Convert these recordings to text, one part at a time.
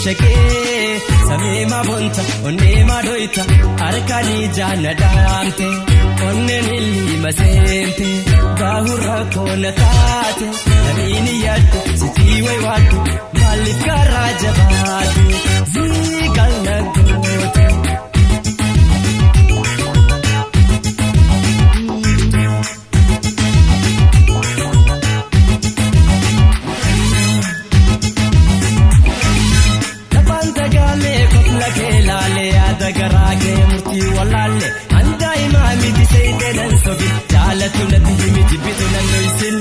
shakee samii mabonta onnee madoita harkanii jaannadaamte onneen ilma seente baahurra koona taate namiini yaaddu sitii waywaaddu maaliif karaa jabaatu ziigal nagoote. Garage murti walalle anda imami di sayde dan sobi jalatu nati mi jibitu nan noisin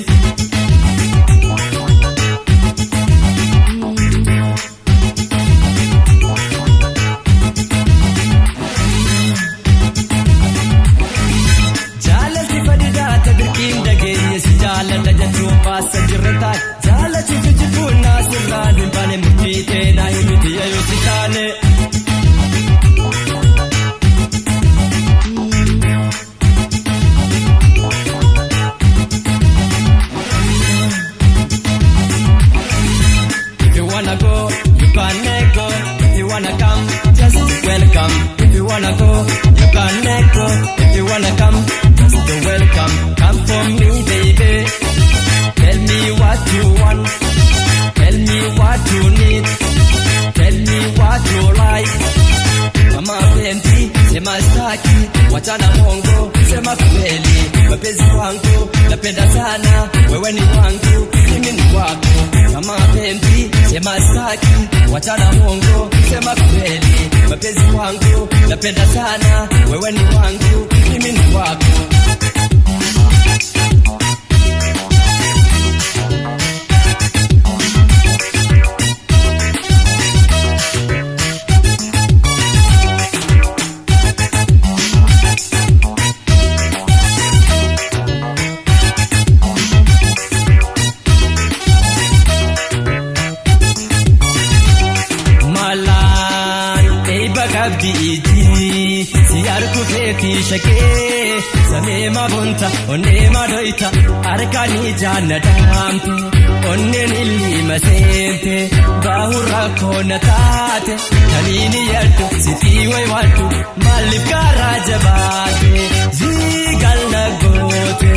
jalati fadida tabirkin dagenya si jalata jatu pasa jirta jalati fijibu nasirran bane murti te na himiti ayo sitane. If you wanna go, you can go. If you wanna come, just welcome. Come for me, baby. Tell me what you want. Tell me what you need. Tell me what you like. Mama penti, sema staki. Wachana mongo, sema kweli. Mapenzi wangu, napenda sana. Wewe ni wangu, mimi ni wako. Mama penti, sema staki. Wachana mongo, sema kweli. Mapenzi wangu, napenda sana. Wewe ni wangu, mimi ni wako. Abdiiti siyaarku feetii shakee samee mabonta onnee madoita harkanii jaannadaamte onneen ilma seente baahurra koona taate namiini yaaddu sitii waywaaddu maaliif karaa jabaate ziigal nagoote.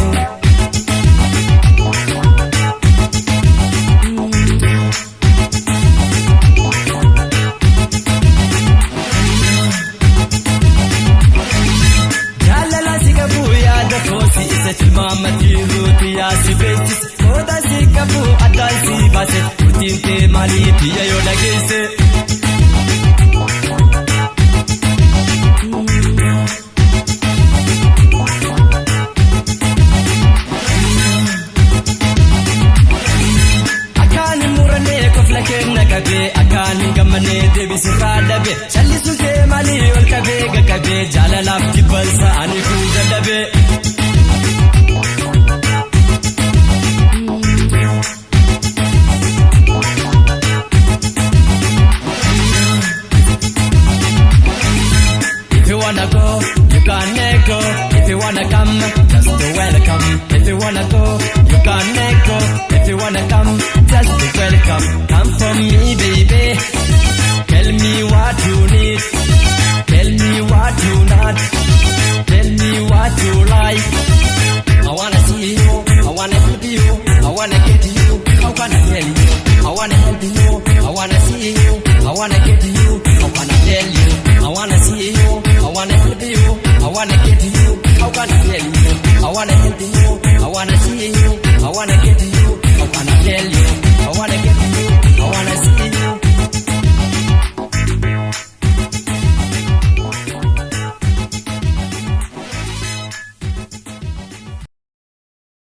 Mama tiruti asibeti oda sikapu adansi base utinte mali pia yodagese akani murane koflake nagabe akani gamane debi siradabe chalisunte mali olkabe gakabe jalala kibalsa ani kujadabe. If you wanna go, you can go. If you wanna come, just welcome. If you wanna go, you can go. If you wanna come, just welcome. Come for me, baby. Tell me what you need. Tell me what you not. Tell me what you like. I wanna see you. I wanna help you. I wanna get you. How can I tell you? I wanna help you. I wanna see you. I wanna get you. How can I tell you? I wanna see you. I wanna help you. I wanna get you. How can I tell you? I wanna help you. I wanna see you. I wanna get you. How can I tell you?